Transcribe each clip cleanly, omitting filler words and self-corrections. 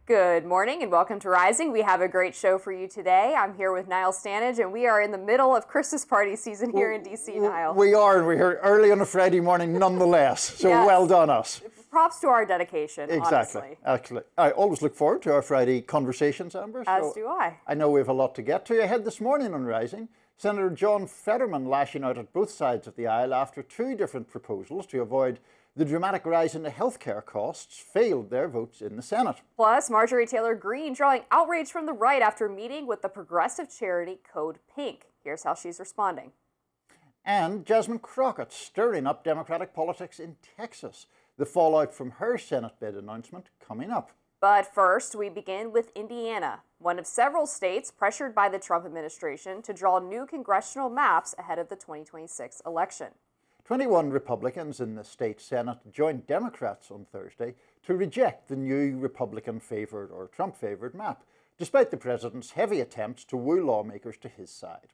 Good morning and welcome to Rising. We have a great show for you today. I'm here with Niall Stanage, and we are in the middle of Christmas party season here in D.C., Niall. We are, and we're here early on a Friday morning nonetheless, so Yes. Well done us. Props to our dedication, Exactly. honestly. Actually, I always look forward to our Friday conversations, Amber. As do I. I know we have a lot to get to. Ahead this morning on Rising, Senator John Fetterman lashing out at both sides of the aisle after two different proposals to avoid the dramatic rise in the healthcare costs failed their votes in the Senate. Plus, Marjorie Taylor Greene drawing outrage from the right after meeting with the progressive charity Code Pink. Here's how she's responding. And Jasmine Crockett stirring up Democratic politics in Texas. The fallout from her Senate bid announcement coming up. But first, we begin with Indiana, one of several states pressured by the Trump administration to draw new congressional maps ahead of the 2026 election. 21 Republicans in the state Senate joined Democrats on Thursday to reject the new Republican-favoured or Trump-favoured map, despite the president's heavy attempts to woo lawmakers to his side.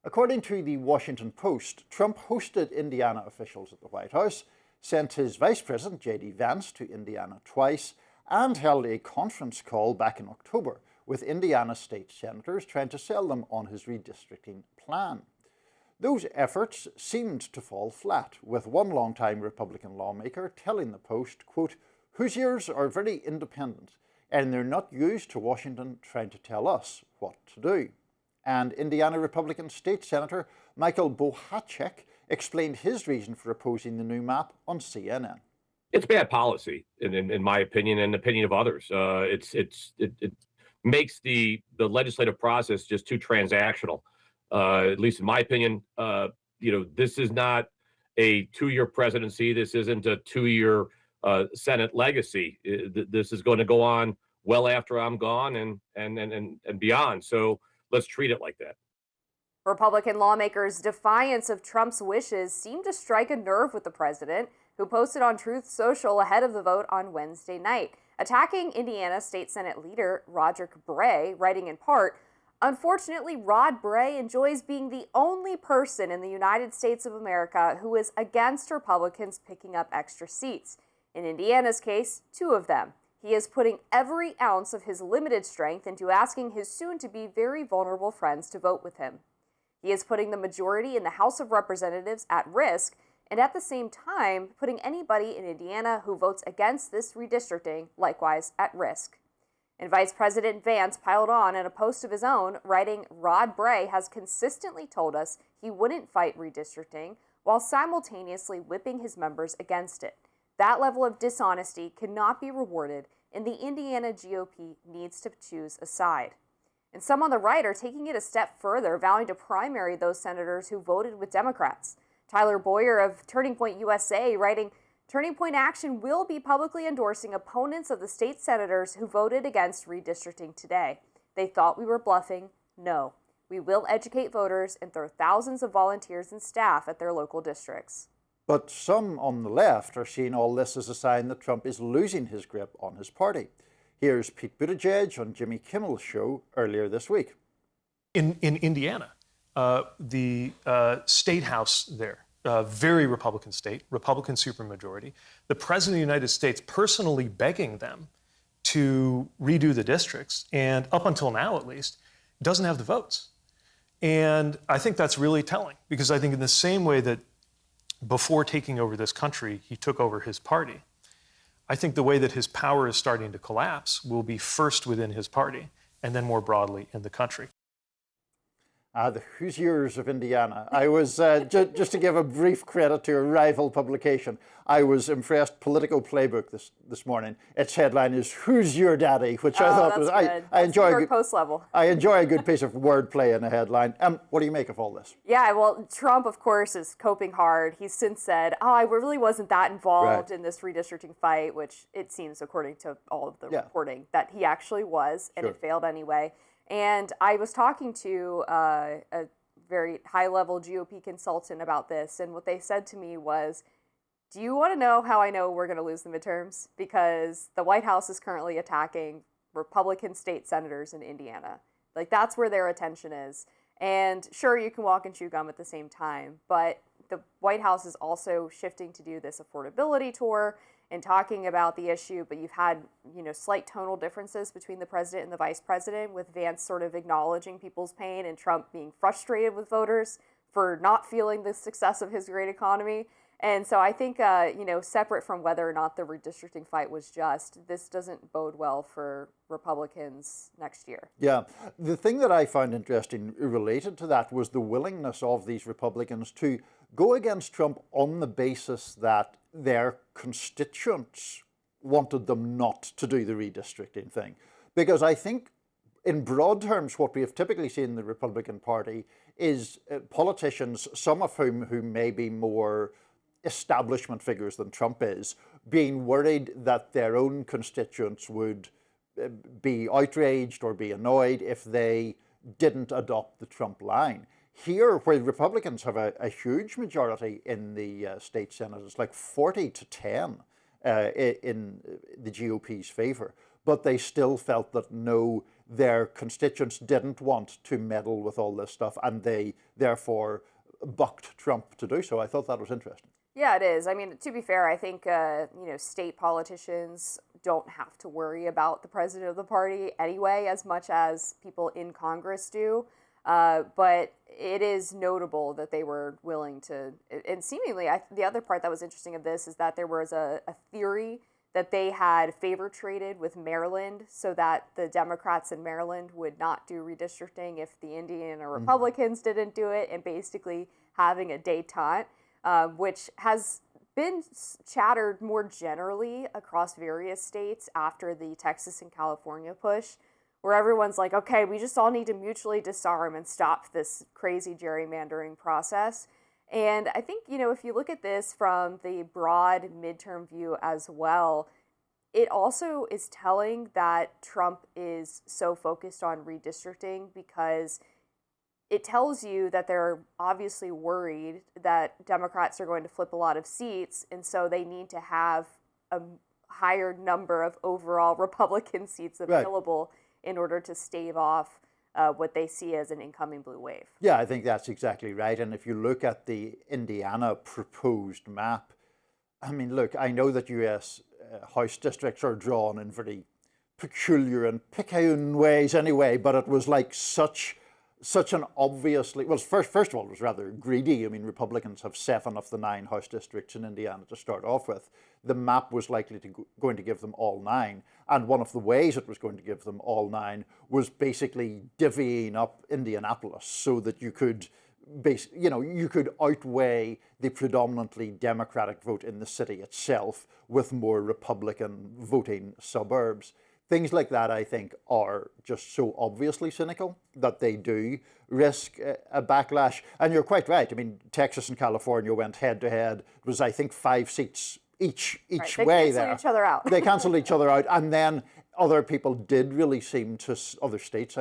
According to the Washington Post, Trump hosted Indiana officials at the White House, sent his vice president, J.D. Vance, to Indiana twice, and held a conference call back in October with Indiana state senators trying to sell them on his redistricting plan. Those efforts seemed to fall flat, with one longtime Republican lawmaker telling the Post, quote, "Hoosiers are very independent, and they're not used to Washington trying to tell us what to do." And Indiana Republican State Senator Michael Bohacek explained his reason for opposing the new map on CNN. It's bad policy, in my opinion, and the opinion of others. It makes the legislative process just too transactional. At least in my opinion, this is not a two-year presidency. This isn't a two-year Senate legacy. This is going to go on well after I'm gone and beyond. So let's treat it like that. Republican lawmakers' defiance of Trump's wishes seemed to strike a nerve with the president, who posted on Truth Social ahead of the vote on Wednesday night, attacking Indiana State Senate leader Roderick Bray, writing in part, "Unfortunately, Rod Bray enjoys being the only person in the United States of America who is against Republicans picking up extra seats. In Indiana's case, 2 of them. He is putting every ounce of his limited strength into asking his soon-to-be very vulnerable friends to vote with him. He is putting the majority in the House of Representatives at risk, and at the same time, putting anybody in Indiana who votes against this redistricting likewise at risk." And Vice President Vance piled on in a post of his own, writing, "Rod Bray has consistently told us he wouldn't fight redistricting while simultaneously whipping his members against it. That level of dishonesty cannot be rewarded, and the Indiana GOP needs to choose a side." And some on the right are taking it a step further, vowing to primary those senators who voted with Democrats. Tyler Boyer of Turning Point USA writing, "Turning Point Action will be publicly endorsing opponents of the state senators who voted against redistricting today. They thought we were bluffing. No, we will educate voters and throw thousands of volunteers and staff at their local districts." But some on the left are seeing all this as a sign that Trump is losing his grip on his party. Here's Pete Buttigieg on Jimmy Kimmel's show earlier this week. In Indiana, the state house there, very Republican state, Republican supermajority, the President of the United States personally begging them to redo the districts, and up until now at least, doesn't have the votes. And I think that's really telling, because I think in the same way that before taking over this country, he took over his party, I think the way that his power is starting to collapse will be first within his party and then more broadly in the country. The Hoosiers of Indiana. I was, just to give a brief credit to a rival publication, I was impressed. Politico Playbook this morning. Its headline is "Who's Your Daddy?" which I thought was I enjoy post level. I enjoy a good piece of wordplay in a headline. What do you make of all this? Yeah, well, Trump, of course, is coping hard. He's since said, I really wasn't that involved in this redistricting fight, which it seems, according to all of the reporting, that he actually was, and it failed anyway. And I was talking to a very high-level GOP consultant about this, and what they said to me was, do you want to know how I know we're going to lose the midterms? Because the White House is currently attacking Republican state senators in Indiana. Like, that's where their attention is. And sure, you can walk and chew gum at the same time, but the White House is also shifting to do this affordability tour, and talking about the issue, but you've had, slight tonal differences between the president and the vice president, with Vance sort of acknowledging people's pain and Trump being frustrated with voters for not feeling the success of his great economy. And so I think, separate from whether or not the redistricting fight was just, this doesn't bode well for Republicans next year. Yeah. The thing that I found interesting related to that was the willingness of these Republicans to go against Trump on the basis that their constituents wanted them not to do the redistricting thing. Because I think, in broad terms, what we have typically seen in the Republican Party is politicians, some of whom who may be more establishment figures than Trump is, being worried that their own constituents would be outraged or be annoyed if they didn't adopt the Trump line. Here, where Republicans have a huge majority in the state Senate, it's like 40-10 in the GOP's favor, but they still felt that no, their constituents didn't want to meddle with all this stuff, and they therefore bucked Trump to do so. I thought that was interesting. Yeah, it is. I mean, to be fair, I think, state politicians don't have to worry about the president of the party anyway, as much as people in Congress do. But it is notable that they were willing to, and seemingly, the other part that was interesting of this is that there was a theory that they had favor traded with Maryland so that the Democrats in Maryland would not do redistricting if the Indiana Republicans didn't do it, and basically having a détente. Which has been chattered more generally across various states after the Texas and California push, where everyone's like, okay, we just all need to mutually disarm and stop this crazy gerrymandering process. And I think, if you look at this from the broad midterm view as well, it also is telling that Trump is so focused on redistricting because it tells you that they're obviously worried that Democrats are going to flip a lot of seats, and so they need to have a higher number of overall Republican seats available in order to stave off what they see as an incoming blue wave. Yeah, I think that's exactly right. And if you look at the Indiana proposed map, I mean, look, I know that U.S. House districts are drawn in very peculiar and picayune ways anyway, but it was like such an obviously, well, first of all, it was rather greedy. I mean, Republicans have 7 of the 9 House districts in Indiana to start off with. The map was likely going to give them all 9. And one of the ways it was going to give them all 9 was basically divvying up Indianapolis so that you could outweigh the predominantly Democratic vote in the city itself with more Republican voting suburbs. Things like that, I think, are just so obviously cynical that they do risk a backlash. And you're quite right. I mean, Texas and California went head to head. It was, I think, 5 seats each way there. They canceled each other out. They canceled each other out. And then other people did really seem to, other states,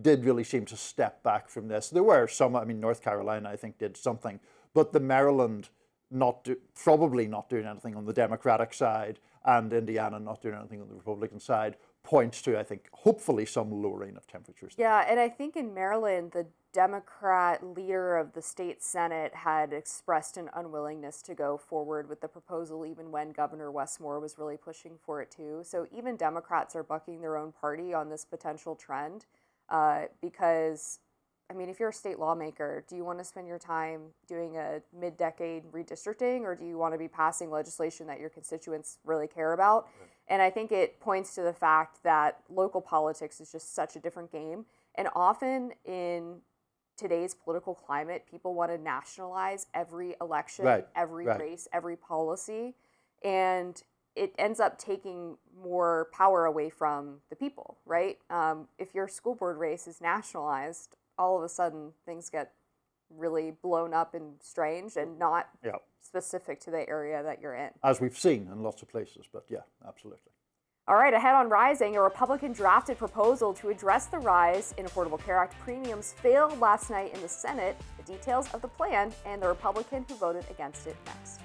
did really seem to step back from this. There were some, North Carolina, I think, did something. But the Maryland probably not doing anything on the Democratic side, and Indiana not doing anything on the Republican side, points to, I think, hopefully some lowering of temperatures. Yeah, and I think in Maryland, the Democrat leader of the state Senate had expressed an unwillingness to go forward with the proposal, even when Governor Westmore was really pushing for it too. So even Democrats are bucking their own party on this potential trend because, if you're a state lawmaker, do you want to spend your time doing a mid-decade redistricting, or do you want to be passing legislation that your constituents really care about? Right. And I think it points to the fact that local politics is just such a different game. And often in today's political climate, people want to nationalize every election, every race, every policy. And it ends up taking more power away from the people, right? If your school board race is nationalized, all of a sudden things get really blown up and strange and not specific to the area that you're in. As we've seen in lots of places, but yeah, absolutely. All right, ahead on Rising, a Republican drafted proposal to address the rise in Affordable Care Act premiums failed last night in the Senate. The details of the plan and the Republican who voted against it next.